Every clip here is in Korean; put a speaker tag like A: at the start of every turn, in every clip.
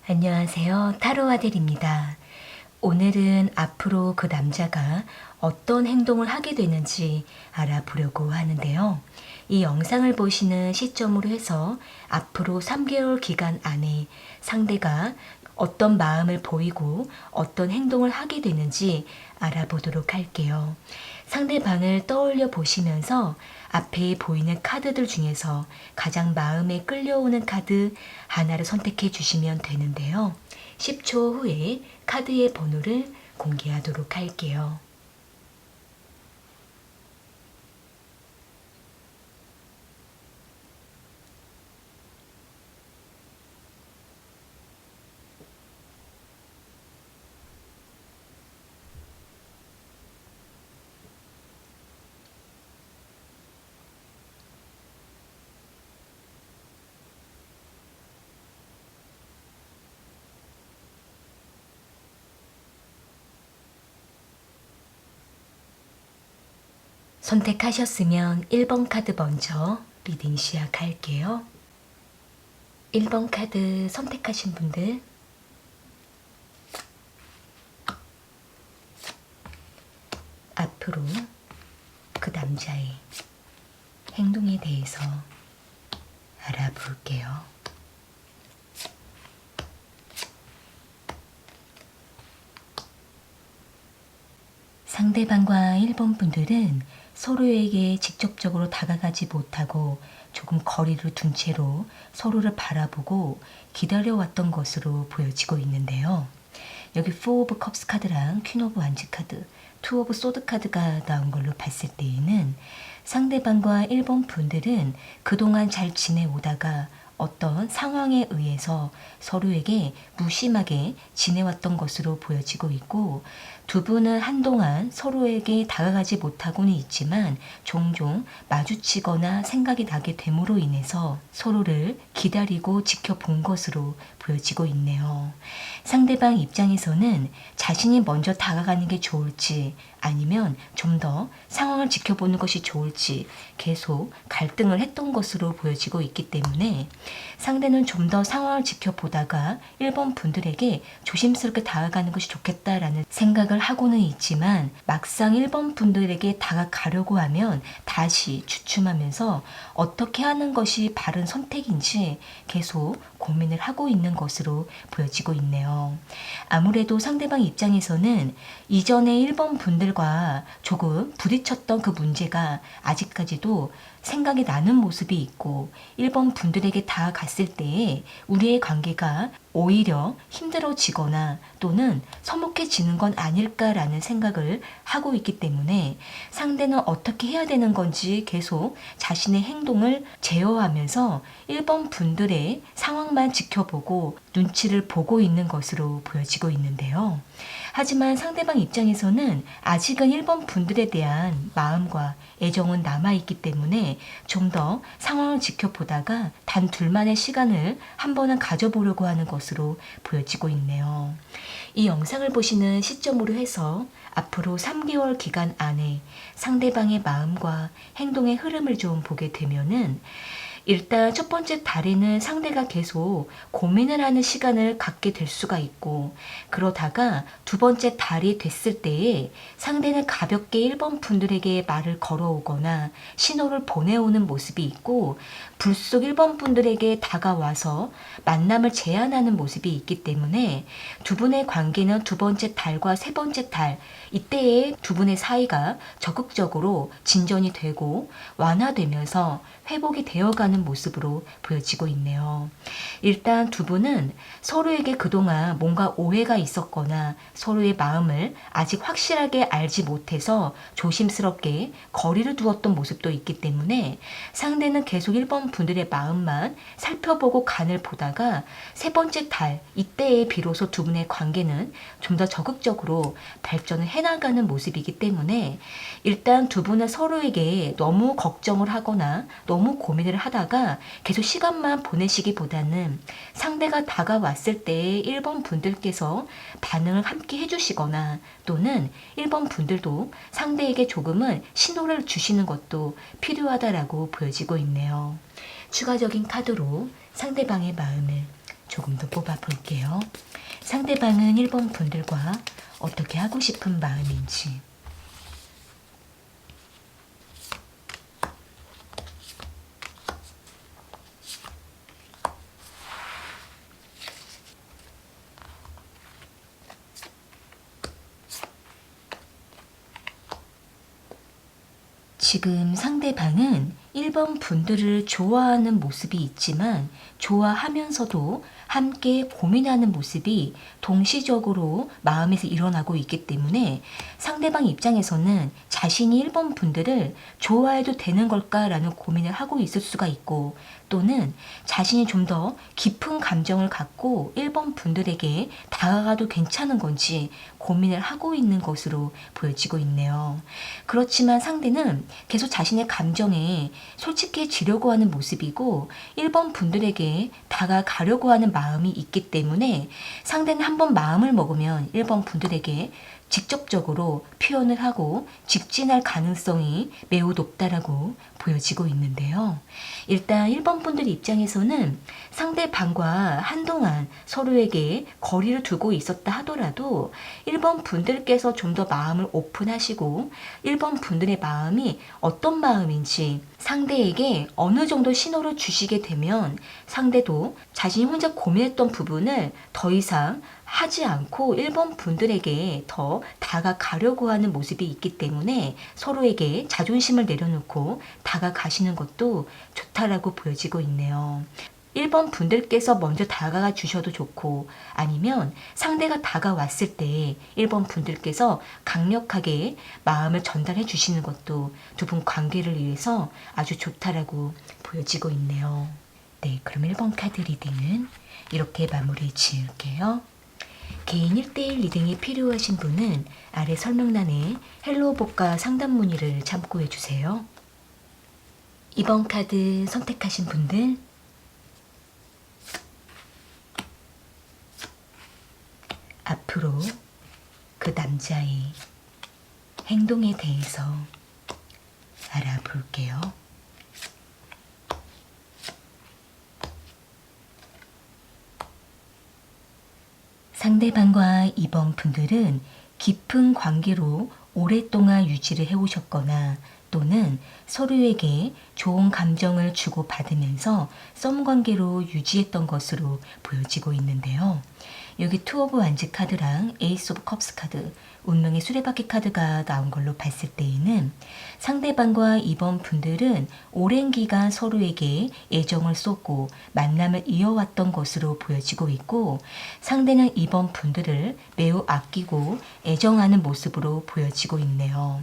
A: 안녕하세요. 타로 아델입니다. 오늘은 앞으로 그 남자가 어떤 행동을 하게 되는지 알아보려고 하는데요. 이 영상을 보시는 시점으로 해서 앞으로 3개월 기간 안에 상대가 어떤 마음을 보이고 어떤 행동을 하게 되는지 알아보도록 할게요. 상대방을 떠올려 보시면서 앞에 보이는 카드들 중에서 가장 마음에 끌려오는 카드 하나를 선택해 주시면 되는데요. 10초 후에 카드의 번호를 공개하도록 할게요. 선택하셨으면 1번 카드 먼저 리딩 시작할게요. 1번 카드 선택하신 분들 앞으로 그 남자의 행동에 대해서 알아볼게요. 상대방과 1번 분들은 서로에게 직접적으로 다가가지 못하고 조금 거리를 둔 채로 서로를 바라보고 기다려왔던 것으로 보여지고 있는데요. 여기 4 오브 컵스 카드랑 퀸 오브 완즈 카드, 2 오브 소드 카드가 나온 걸로 봤을 때에는 상대방과 1번 분들은 그동안 잘 지내오다가 어떤 상황에 의해서 서로에게 무심하게 지내왔던 것으로 보여지고 있고, 두 분은 한동안 서로에게 다가가지 못하고는 있지만 종종 마주치거나 생각이 나게 됨으로 인해서 서로를 기다리고 지켜본 것으로 보여지고 있네요. 상대방 입장에서는 자신이 먼저 다가가는 게 좋을지 아니면 좀 더 상황을 지켜보는 것이 좋을지 계속 갈등을 했던 것으로 보여지고 있기 때문에 상대는 좀 더 상황을 지켜보다가 1번 분들에게 조심스럽게 다가가는 것이 좋겠다라는 생각을 하고는 있지만 막상 1번 분들에게 다가가려고 하면 다시 주춤하면서 어떻게 하는 것이 바른 선택인지 계속 고민을 하고 있는 것으로 보여지고 있네요. 아무래도 상대방 입장에서는 이전에 1번 분들과 조금 부딪혔던 그 문제가 아직까지도 생각이 나는 모습이 있고 1번 분들에게 다가갔을 때에 우리의 관계가 오히려 힘들어지거나 또는 서먹해지는 건 아닐까라는 생각을 하고 있기 때문에 상대는 어떻게 해야 되는 건지 계속 자신의 행동을 제어하면서 1번 분들의 상황만 지켜보고 눈치를 보고 있는 것으로 보여지고 있는데요. 하지만 상대방 입장에서는 아직은 1번 분들에 대한 마음과 애정은 남아있기 때문에 좀 더 상황을 지켜보다가 단 둘만의 시간을 한 번은 가져보려고 하는 것으로 보여지고 있네요. 이 영상을 보시는 시점으로 해서 앞으로 3개월 기간 안에 상대방의 마음과 행동의 흐름을 좀 보게 되면은 일단 첫 번째 달에는 상대가 계속 고민을 하는 시간을 갖게 될 수가 있고, 그러다가 두 번째 달이 됐을 때에 상대는 가볍게 1번 분들에게 말을 걸어오거나 신호를 보내오는 모습이 있고, 불쑥 1번 분들에게 다가와서 만남을 제안하는 모습이 있기 때문에 두 분의 관계는 두 번째 달과 세 번째 달, 이때에 두 분의 사이가 적극적으로 진전이 되고 완화되면서 회복이 되어가는 모습으로 보여지고 있네요. 일단 두 분은 서로에게 그동안 뭔가 오해가 있었거나 서로의 마음을 아직 확실하게 알지 못해서 조심스럽게 거리를 두었던 모습도 있기 때문에 상대는 계속 1번 분들의 마음만 살펴보고 간을 보다가 세 번째 달, 이때에 비로소 두 분의 관계는 좀 더 적극적으로 발전을 해나가는 모습이기 때문에 일단 두 분은 서로에게 너무 걱정을 하거나 너무 고민을 하다가 계속 시간만 보내시기보다는 상대가 다가왔을 때 1번 분들께서 반응을 함께 해주시거나 또는 1번 분들도 상대에게 조금은 신호를 주시는 것도 필요하다라고 보여지고 있네요. 추가적인 카드로 상대방의 마음을 조금 더 뽑아 볼게요. 상대방은 1번 분들과 어떻게 하고 싶은 마음인지. 지금 상대방은 1번 분들을 좋아하는 모습이 있지만 좋아하면서도 함께 고민하는 모습이 동시적으로 마음에서 일어나고 있기 때문에 상대방 입장에서는 자신이 1번 분들을 좋아해도 되는 걸까라는 고민을 하고 있을 수가 있고, 또는 자신이 좀 더 깊은 감정을 갖고 1번 분들에게 다가가도 괜찮은 건지 고민을 하고 있는 것으로 보여지고 있네요. 그렇지만 상대는 계속 자신의 감정에 솔직해지려고 하는 모습이고 1번 분들에게 다가가려고 하는 마음이 있기 때문에 상대는 한번 마음을 먹으면 1번 분들에게 직접적으로 표현을 하고 직진할 가능성이 매우 높다라고 보여지고 있는데요. 일단 1번 분들 입장에서는 상대방과 한동안 서로에게 거리를 두고 있었다 하더라도 1번 분들께서 좀 더 마음을 오픈하시고 1번 분들의 마음이 어떤 마음인지 상대에게 어느 정도 신호를 주시게 되면 상대도 자신이 혼자 고민했던 부분을 더 이상 하지 않고 1번 분들에게 더 다가가려고 하는 모습이 있기 때문에 서로에게 자존심을 내려놓고 다가가시는 것도 좋다라고 보여지고 있네요. 1번 분들께서 먼저 다가가 주셔도 좋고, 아니면 상대가 다가왔을 때 1번 분들께서 강력하게 마음을 전달해 주시는 것도 두 분 관계를 위해서 아주 좋다라고 보여지고 있네요. 네, 그럼 1번 카드 리딩은 이렇게 마무리 지을게요. 개인 1대1 리딩이 필요하신 분은 아래 설명란에 헬로우복과 상담 문의를 참고해 주세요. 2번 카드 선택하신 분들 앞으로 그 남자의 행동에 대해서 알아볼게요. 상대방과 2번 분들은 깊은 관계로 오랫동안 유지를 해오셨거나 또는 서로에게 좋은 감정을 주고받으면서 썸 관계로 유지했던 것으로 보여지고 있는데요. 여기 투 오브 완즈 카드랑 에이스 오브 컵스 카드, 운명의 수레바퀴 카드가 나온 걸로 봤을 때에는 상대방과 2번 분들은 오랜 기간 서로에게 애정을 쏟고 만남을 이어왔던 것으로 보여지고 있고, 상대는 2번 분들을 매우 아끼고 애정하는 모습으로 보여지고 있네요.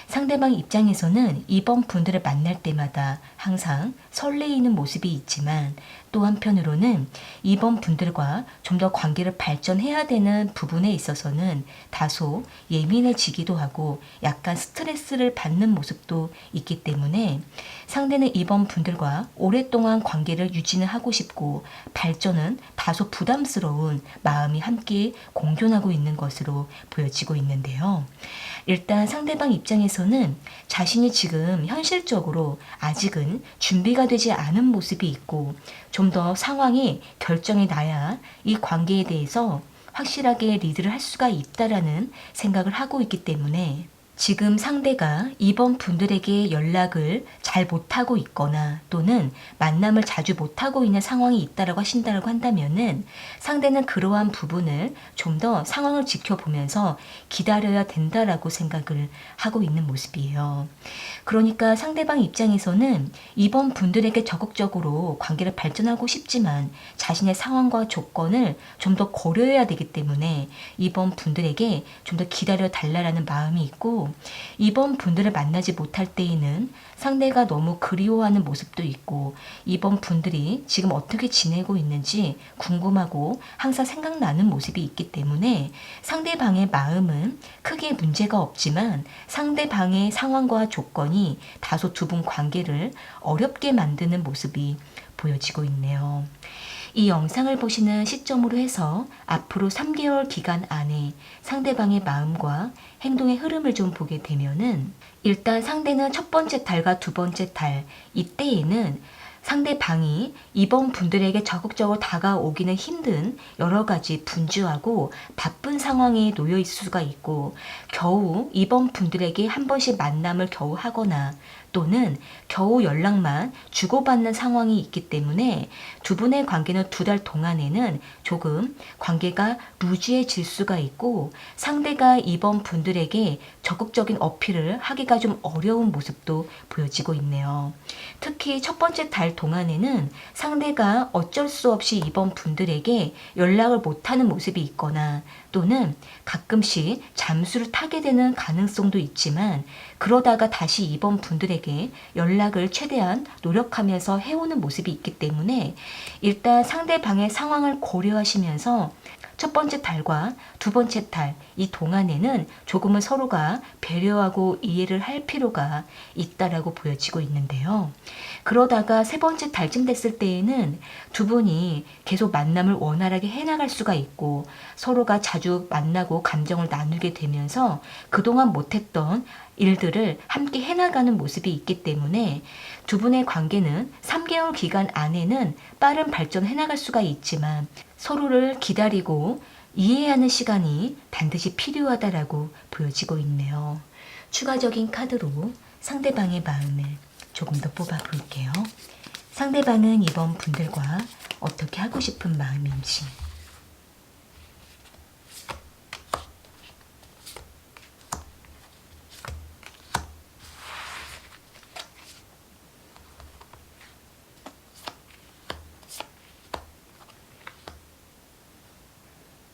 A: 상대방 입장에서는 2번 분들을 만날 때마다 항상 설레이는 모습이 있지만 또 한편으로는 이번 분들과 좀 더 관계를 발전해야 되는 부분에 있어서는 다소 예민해지기도 하고 약간 스트레스를 받는 모습도 있기 때문에 상대는 이번 분들과 오랫동안 관계를 유지는 하고 싶고 발전은 다소 부담스러운 마음이 함께 공존하고 있는 것으로 보여지고 있는데요. 일단 상대방 입장에서는 자신이 지금 현실적으로 아직은 준비가 되지 않은 모습이 있고 좀 더 상황이 결정이 나야 이 관계에 대해서 확실하게 리드를 할 수가 있다라는 생각을 하고 있기 때문에 지금 상대가 이번 분들에게 연락을 잘 못하고 있거나 또는 만남을 자주 못하고 있는 상황이 있다라고 하신다고 한다면은 상대는 그러한 부분을 좀 더 상황을 지켜보면서 기다려야 된다라고 생각을 하고 있는 모습이에요. 그러니까 상대방 입장에서는 이번 분들에게 적극적으로 관계를 발전하고 싶지만 자신의 상황과 조건을 좀 더 고려해야 되기 때문에 이번 분들에게 좀 더 기다려 달라라는 마음이 있고 이번 분들을 만나지 못할 때에는 상대가 너무 그리워하는 모습도 있고 이번 분들이 지금 어떻게 지내고 있는지 궁금하고 항상 생각나는 모습이 있기 때문에 상대방의 마음은 크게 문제가 없지만 상대방의 상황과 조건이 다소 두 분 관계를 어렵게 만드는 모습이 보여지고 있네요. 이 영상을 보시는 시점으로 해서 앞으로 3개월 기간 안에 상대방의 마음과 행동의 흐름을 좀 보게 되면은 일단 상대는 첫 번째 달과 두 번째 달 이때에는 상대방이 이번 분들에게 적극적으로 다가오기는 힘든 여러 가지 분주하고 바쁜 상황에 놓여 있을 수가 있고 겨우 이번 분들에게 한 번씩 만남을 겨우 하거나 또는 겨우 연락만 주고받는 상황이 있기 때문에 두 분의 관계는 2달 동안에는 조금 관계가 루즈해질 수가 있고 상대가 이번 분들에게 적극적인 어필을 하기가 좀 어려운 모습도 보여지고 있네요. 특히 첫 번째 달 동안에는 상대가 어쩔 수 없이 이번 분들에게 연락을 못하는 모습이 있거나 또는 가끔씩 잠수를 타게 되는 가능성도 있지만 그러다가 다시 이번 분들에게 연락을 최대한 노력하면서 해오는 모습이 있기 때문에 일단 상대방의 상황을 고려하시면서 첫 번째 달과 두 번째 달 이 동안에는 조금은 서로가 배려하고 이해를 할 필요가 있다라고 보여지고 있는데요. 그러다가 세 번째 달쯤 됐을 때에는 두 분이 계속 만남을 원활하게 해나갈 수가 있고 서로가 자주 만나고 감정을 나누게 되면서 그동안 못했던 일들을 함께 해나가는 모습이 있기 때문에 두 분의 관계는 3개월 기간 안에는 빠른 발전을 해나갈 수가 있지만 서로를 기다리고 이해하는 시간이 반드시 필요하다라고 보여지고 있네요. 추가적인 카드로 상대방의 마음을 조금 더 뽑아 볼게요. 상대방은 이번 분들과 어떻게 하고 싶은 마음인지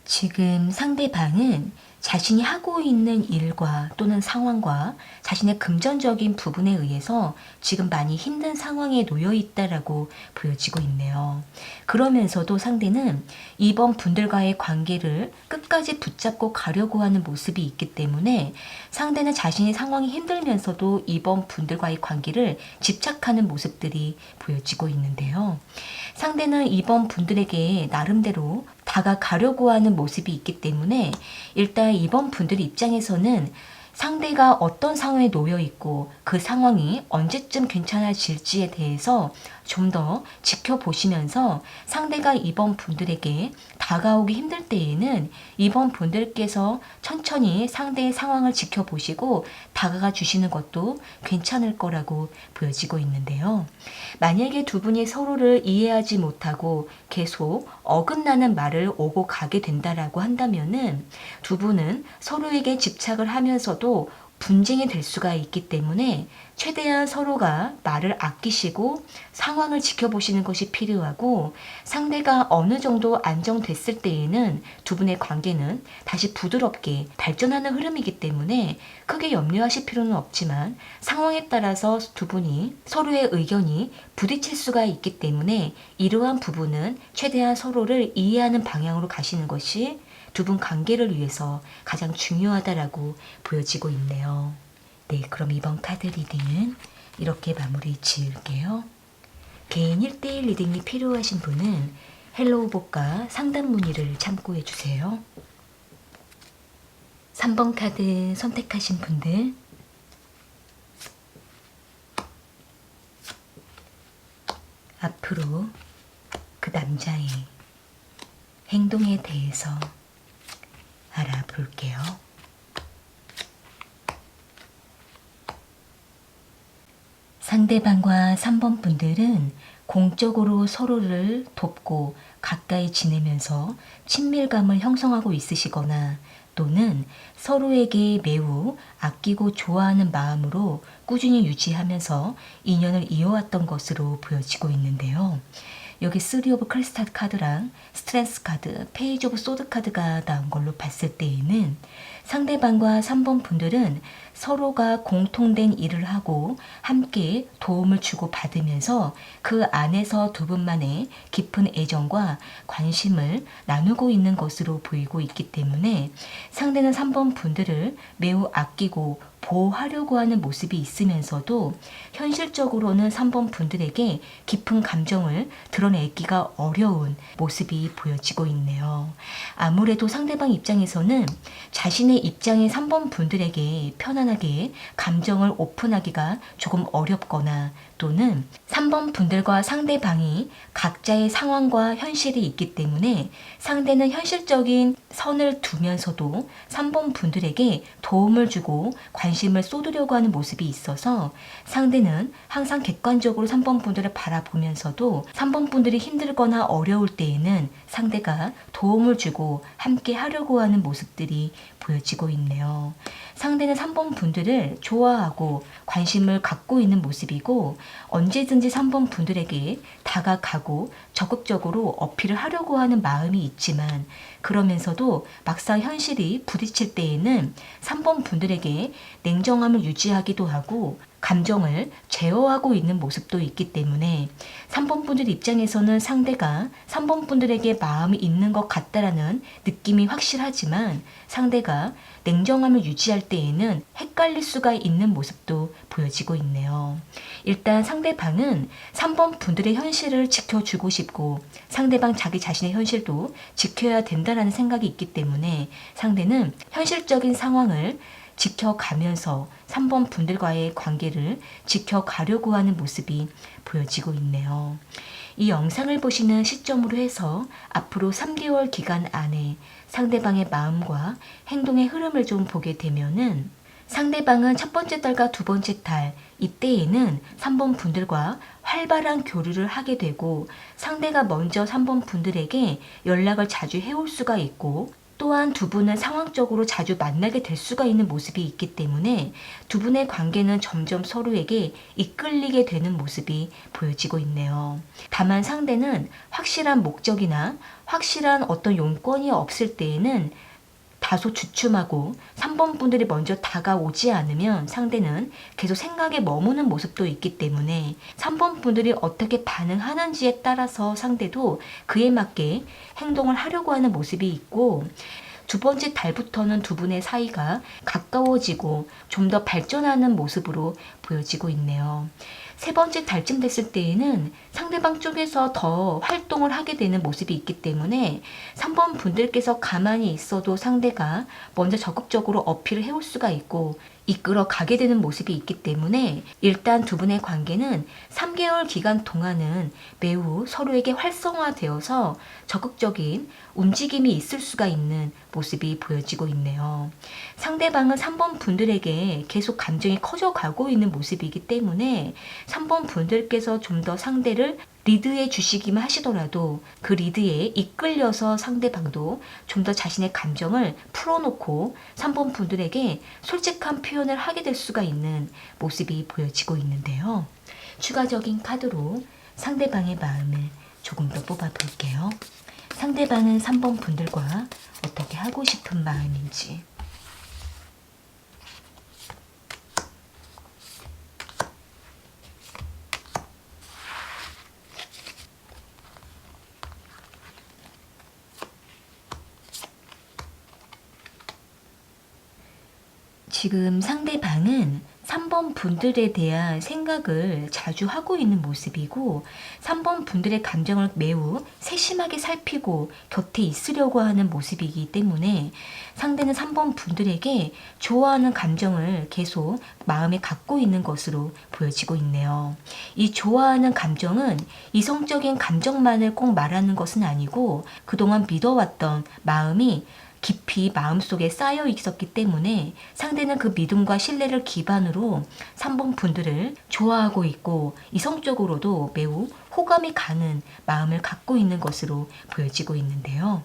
A: 지금 상대방은 자신이 하고 있는 일과 또는 상황과 자신의 금전적인 부분에 의해서 지금 많이 힘든 상황에 놓여 있다라고 보여지고 있네요. 그러면서도 상대는 이번 분들과의 관계를 끝까지 붙잡고 가려고 하는 모습이 있기 때문에 상대는 자신의 상황이 힘들면서도 이번 분들과의 관계를 집착하는 모습들이 보여지고 있는데요. 상대는 이번 분들에게 나름대로 다가가려고 하는 모습이 있기 때문에 일단 이번 분들 입장에서는 상대가 어떤 상황에 놓여 있고 그 상황이 언제쯤 괜찮아질지에 대해서 좀 더 지켜보시면서 상대가 이번 분들에게 다가오기 힘들 때에는 이번 분들께서 천천히 상대의 상황을 지켜보시고 다가가 주시는 것도 괜찮을 거라고 보여지고 있는데요. 만약에 두 분이 서로를 이해하지 못하고 계속 어긋나는 말을 오고 가게 된다라고 한다면은 두 분은 서로에게 집착을 하면서도 분쟁이 될 수가 있기 때문에 최대한 서로가 말을 아끼시고 상황을 지켜보시는 것이 필요하고, 상대가 어느 정도 안정됐을 때에는 두 분의 관계는 다시 부드럽게 발전하는 흐름이기 때문에 크게 염려하실 필요는 없지만, 상황에 따라서 두 분이 서로의 의견이 부딪힐 수가 있기 때문에 이러한 부분은 최대한 서로를 이해하는 방향으로 가시는 것이 두 분 관계를 위해서 가장 중요하다라고 보여지고 있네요. 네, 그럼 이번 카드 리딩은 이렇게 마무리 지을게요. 개인 1대1 리딩이 필요하신 분은 헬로우복과 상담 문의를 참고해 주세요. 3번 카드 선택하신 분들, 앞으로 그 남자의 행동에 대해서 알아볼게요. 상대방과 3번 분들은 공적으로 서로를 돕고 가까이 지내면서 친밀감을 형성하고 있으시거나, 또는 서로에게 매우 아끼고 좋아하는 마음으로 꾸준히 유지하면서 인연을 이어왔던 것으로 보여지고 있는데요. 여기 3 오브 크리스탈 카드랑 스트렝스 카드, 페이지 오브 소드 카드가 나온 걸로 봤을 때에는 상대방과 3번 분들은 서로가 공통된 일을 하고 함께 도움을 주고 받으면서 그 안에서 두 분만의 깊은 애정과 관심을 나누고 있는 것으로 보이고 있기 때문에, 상대는 3번 분들을 매우 아끼고 보호하려고 하는 모습이 있으면서도 현실적으로는 3번 분들에게 깊은 감정을 드러내기가 어려운 모습이 보여지고 있네요. 아무래도 상대방 입장에서는 자신의 입장인 3번 분들에게 편안하게 감정을 오픈하기가 조금 어렵거나, 또는 3번 분들과 상대방이 각자의 상황과 현실이 있기 때문에 상대는 현실적인 선을 두면서도 3번 분들에게 도움을 주고 관심을 쏟으려고 하는 모습이 있어서, 상대는 항상 객관적으로 3번 분들을 바라보면서도 3번 분들이 힘들거나 어려울 때에는 상대가 도움을 주고 함께 하려고 하는 모습들이 보여지고 있네요. 상대는 3번 분들을 좋아하고 관심을 갖고 있는 모습이고, 언제든지 3번 분들에게 다가가고 적극적으로 어필을 하려고 하는 마음이 있지만, 그러면서도 막상 현실이 부딪힐 때에는 3번 분들에게 냉정함을 유지하기도 하고 감정을 제어하고 있는 모습도 있기 때문에, 3번 분들 입장에서는 상대가 3번 분들에게 마음이 있는 것 같다라는 느낌이 확실하지만, 상대가 냉정함을 유지할 때에는 헷갈릴 수가 있는 모습도 보여지고 있네요. 일단 상대방은 3번 분들의 현실을 지켜주고 싶고, 상대방 자기 자신의 현실도 지켜야 된다는 생각이 있기 때문에 상대는 현실적인 상황을 지켜가면서 3번 분들과의 관계를 지켜가려고 하는 모습이 보여지고 있네요. 이 영상을 보시는 시점으로 해서 앞으로 3개월 기간 안에 상대방의 마음과 행동의 흐름을 좀 보게 되면은, 상대방은 첫 번째 달과 두 번째 달 이때에는 3번 분들과 활발한 교류를 하게 되고, 상대가 먼저 3번 분들에게 연락을 자주 해올 수가 있고, 또한 두 분은 상황적으로 자주 만나게 될 수가 있는 모습이 있기 때문에 두 분의 관계는 점점 서로에게 이끌리게 되는 모습이 보여지고 있네요. 다만 상대는 확실한 목적이나 확실한 어떤 용건이 없을 때에는 다소 주춤하고 3번 분들이 먼저 다가오지 않으면 상대는 계속 생각에 머무는 모습도 있기 때문에 3번 분들이 어떻게 반응하는지에 따라서 상대도 그에 맞게 행동을 하려고 하는 모습이 있고, 두 번째 달부터는 두 분의 사이가 가까워지고 좀 더 발전하는 모습으로 보여지고 있네요. 세 번째 달쯤 됐을 때에는 상대방 쪽에서 더 활동을 하게 되는 모습이 있기 때문에 3번 분들께서 가만히 있어도 상대가 먼저 적극적으로 어필을 해올 수가 있고 이끌어 가게 되는 모습이 있기 때문에, 일단 두 분의 관계는 3개월 기간 동안은 매우 서로에게 활성화되어서 적극적인 움직임이 있을 수가 있는 모습이 보여지고 있네요. 상대방은 3번 분들에게 계속 감정이 커져가고 있는 모습이기 때문에 3번 분들께서 좀 더 상대를 리드해 주시기만 하시더라도 그 리드에 이끌려서 상대방도 좀 더 자신의 감정을 풀어놓고 3번 분들에게 솔직한 표현을 하게 될 수가 있는 모습이 보여지고 있는데요. 추가적인 카드로 상대방의 마음을 조금 더 뽑아 볼게요. 상대방은 3번 분들과 어떻게 하고 싶은 마음인지. 지금 상대방은 3번 분들에 대한 생각을 자주 하고 있는 모습이고 3번 분들의 감정을 매우 세심하게 살피고 곁에 있으려고 하는 모습이기 때문에 상대는 3번 분들에게 좋아하는 감정을 계속 마음에 갖고 있는 것으로 보여지고 있네요. 이 좋아하는 감정은 이성적인 감정만을 꼭 말하는 것은 아니고 그동안 믿어왔던 마음이 깊이 마음속에 쌓여 있었기 때문에 상대는 그 믿음과 신뢰를 기반으로 3번 분들을 좋아하고 있고 이성적으로도 매우 호감이 가는 마음을 갖고 있는 것으로 보여지고 있는데요.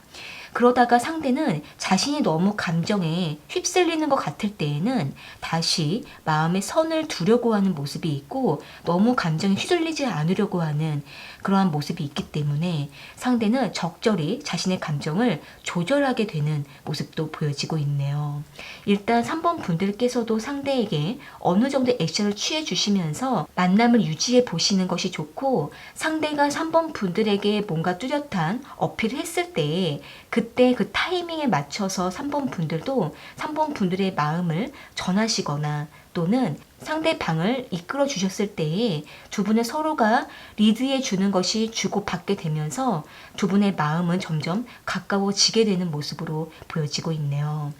A: 그러다가 상대는 자신이 너무 감정에 휩쓸리는 것 같을 때에는 다시 마음의 선을 두려고 하는 모습이 있고 너무 감정에 휘둘리지 않으려고 하는 그러한 모습이 있기 때문에 상대는 적절히 자신의 감정을 조절하게 되는 모습도 보여지고 있네요. 일단 3번 분들께서도 상대에게 어느 정도 액션을 취해 주시면서 만남을 유지해 보시는 것이 좋고 상대가 3번 분들에게 뭔가 뚜렷한 어필을 했을 때 그때 그 타이밍에 맞춰서 3번 분들도 3번 분들의 마음을 전하시거나 또는 상대방을 이끌어 주셨을 때에 두 분의 서로가 리드해 주는 것이 주고받게 되면서 두 분의 마음은 점점 가까워지게 되는 모습으로 보여지고 있네요.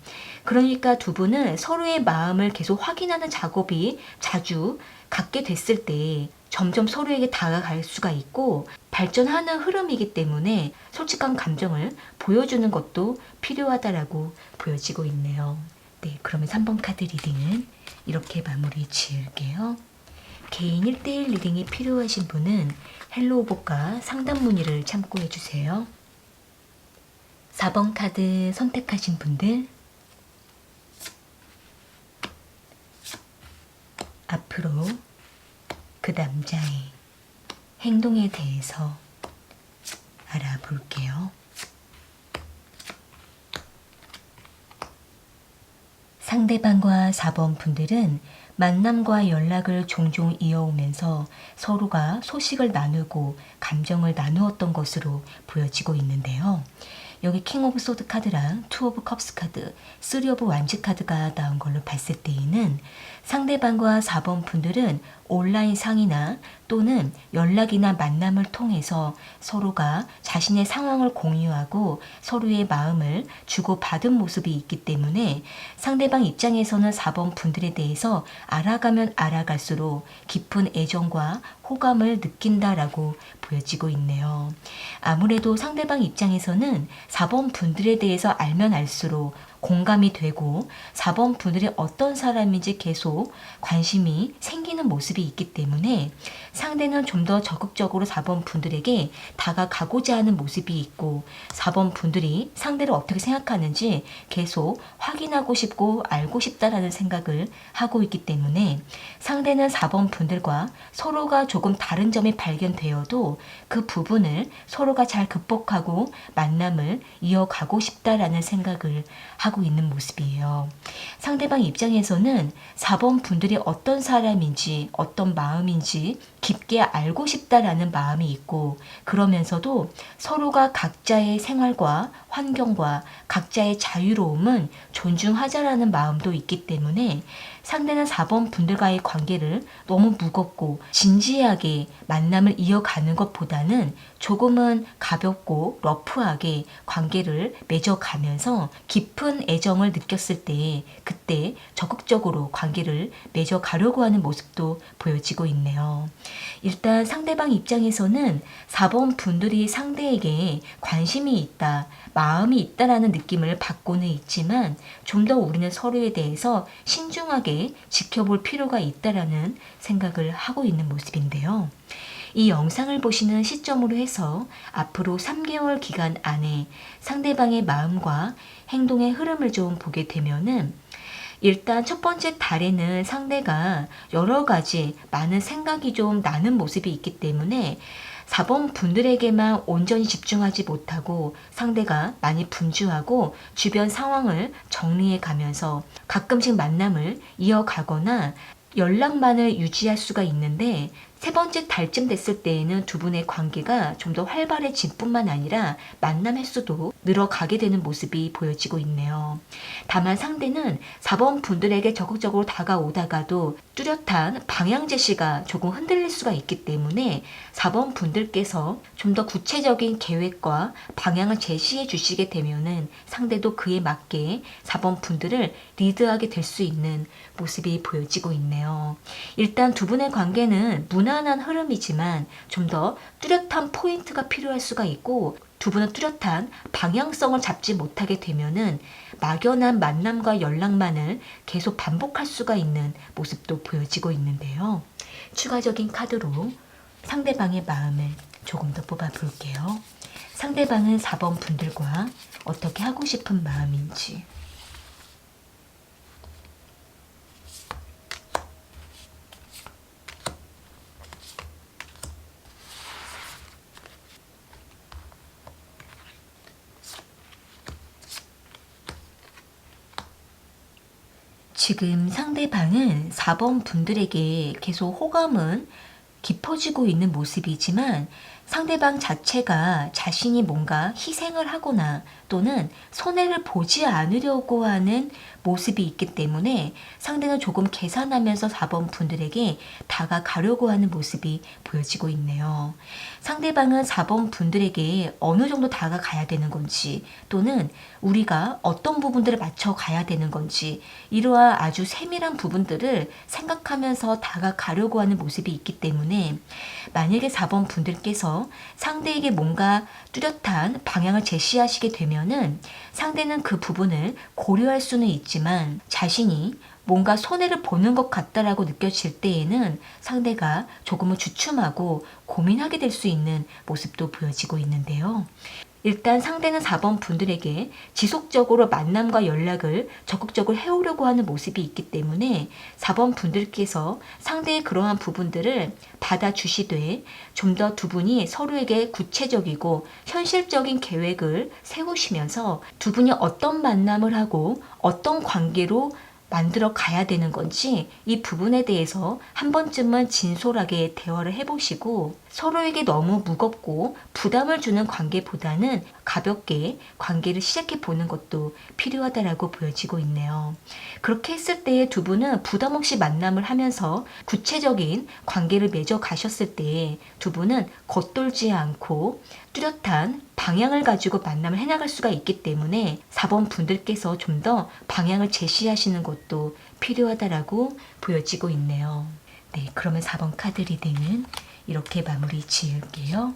A: 그러니까 두 분은 서로의 마음을 계속 확인하는 작업이 자주 갖게 됐을 때 점점 서로에게 다가갈 수가 있고 발전하는 흐름이기 때문에 솔직한 감정을 보여주는 것도 필요하다라고 보여지고 있네요. 네, 그러면 3번 카드 리딩은 이렇게 마무리 지을게요. 개인 1대1 리딩이 필요하신 분은 헬로우복과 상담 문의를 참고해 주세요. 4번 카드 선택하신 분들 앞으로 그 남자의 행동에 대해서 알아볼게요. 상대방과 4번 분들은 만남과 연락을 종종 이어오면서 서로가 소식을 나누고 감정을 나누었던 것으로 보여지고 있는데요. 여기 킹 오브 소드 카드랑 투 오브 컵스 카드, 쓰리 오브 완즈 카드가 나온 걸로 봤을 때에는 상대방과 4번 분들은 온라인 상이나 또는 연락이나 만남을 통해서 서로가 자신의 상황을 공유하고 서로의 마음을 주고받은 모습이 있기 때문에 상대방 입장에서는 4번 분들에 대해서 알아가면 알아갈수록 깊은 애정과 호감을 느낀다라고 보여지고 있네요. 아무래도 상대방 입장에서는 4번 분들에 대해서 알면 알수록 공감이 되고 4번 분들이 어떤 사람인지 계속 관심이 생기는 모습이 있기 때문에 상대는 좀 더 적극적으로 4번 분들에게 다가가고자 하는 모습이 있고 4번 분들이 상대를 어떻게 생각하는지 계속 확인하고 싶고 알고 싶다라는 생각을 하고 있기 때문에 상대는 4번 분들과 서로가 조금 다른 점이 발견되어도 그 부분을 서로가 잘 극복하고 만남을 이어가고 싶다라는 생각을 하고 있는 모습이에요. 상대방 입장에서는 4번 분들이 어떤 사람인지 어떤 마음인지 깊게 알고 싶다라는 마음이 있고 그러면서도 서로가 각자의 생활과 환경과 각자의 자유로움은 존중하자라는 마음도 있기 때문에 상대는 4번 분들과의 관계를 너무 무겁고 진지하게 만남을 이어가는 것보다는 조금은 가볍고 러프하게 관계를 맺어가면서 깊은 애정을 느꼈을 때 그때 적극적으로 관계를 맺어가려고 하는 모습도 보여지고 있네요. 일단 상대방 입장에서는 4번 분들이 상대에게 관심이 있다, 마음이 있다라는 느낌을 받고는 있지만 좀 더 우리는 서로에 대해서 신중하게 지켜볼 필요가 있다라는 생각을 하고 있는 모습인데요. 이 영상을 보시는 시점으로 해서 앞으로 3개월 기간 안에 상대방의 마음과 행동의 흐름을 좀 보게 되면은 일단 첫 번째 달에는 상대가 여러 가지 많은 생각이 좀 나는 모습이 있기 때문에 4번 분들에게만 온전히 집중하지 못하고 상대가 많이 분주하고 주변 상황을 정리해 가면서 가끔씩 만남을 이어가거나 연락만을 유지할 수가 있는데 세 번째 달쯤 됐을 때에는 두 분의 관계가 좀 더 활발해질 뿐만 아니라 만남 횟수도 늘어가게 되는 모습이 보여지고 있네요. 다만 상대는 4번 분들에게 적극적으로 다가오다가도 뚜렷한 방향 제시가 조금 흔들릴 수가 있기 때문에 4번 분들께서 좀 더 구체적인 계획과 방향을 제시해 주시게 되면은 상대도 그에 맞게 4번 분들을 리드하게 될 수 있는 모습이 보여지고 있네요. 일단 두 분의 관계는 무난한 흐름이지만 좀 더 뚜렷한 포인트가 필요할 수가 있고 두 분은 뚜렷한 방향성을 잡지 못하게 되면은 막연한 만남과 연락만을 계속 반복할 수가 있는 모습도 보여지고 있는데요. 추가적인 카드로 상대방의 마음을 조금 더 뽑아 볼게요. 상대방은 4번 분들과 어떻게 하고 싶은 마음인지. 지금 상대방은 4번 분들에게 계속 호감은 깊어지고 있는 모습이지만 상대방 자체가 자신이 뭔가 희생을 하거나 또는 손해를 보지 않으려고 하는 모습이 있기 때문에 상대는 조금 계산하면서 4번 분들에게 다가가려고 하는 모습이 보여지고 있네요. 상대방은 4번 분들에게 어느 정도 다가가야 되는 건지 또는 우리가 어떤 부분들을 맞춰 가야 되는 건지 이러한 아주 세밀한 부분들을 생각하면서 다가가려고 하는 모습이 있기 때문에 만약에 4번 분들께서 상대에게 뭔가 뚜렷한 방향을 제시하시게 되면은 상대는 그 부분을 고려할 수는 있지만 자신이 뭔가 손해를 보는 것 같다라고 느껴질 때에는 상대가 조금은 주춤하고 고민하게 될 수 있는 모습도 보여지고 있는데요. 일단 상대는 4번 분들에게 지속적으로 만남과 연락을 적극적으로 해오려고 하는 모습이 있기 때문에 4번 분들께서 상대의 그러한 부분들을 받아주시되 좀 더 두 분이 서로에게 구체적이고 현실적인 계획을 세우시면서 두 분이 어떤 만남을 하고 어떤 관계로 만들어 가야 되는 건지 이 부분에 대해서 한 번쯤은 진솔하게 대화를 해보시고 서로에게 너무 무겁고 부담을 주는 관계보다는 가볍게 관계를 시작해 보는 것도 필요하다라고 보여지고 있네요. 그렇게 했을 때 두 분은 부담 없이 만남을 하면서 구체적인 관계를 맺어 가셨을 때 두 분은 겉돌지 않고 뚜렷한 방향을 가지고 만남을 해나갈 수가 있기 때문에 4번 분들께서 좀 더 방향을 제시하시는 것도 필요하다라고 보여지고 있네요. 네, 그러면 4번 카드 리딩은 이렇게 마무리 지을게요.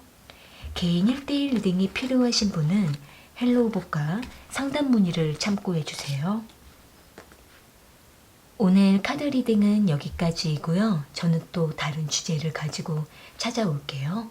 A: 개인 1대1 리딩이 필요하신 분은 헬로우복과 상담 문의를 참고해 주세요. 오늘 카드 리딩은 여기까지이고요. 저는 또 다른 주제를 가지고 찾아올게요.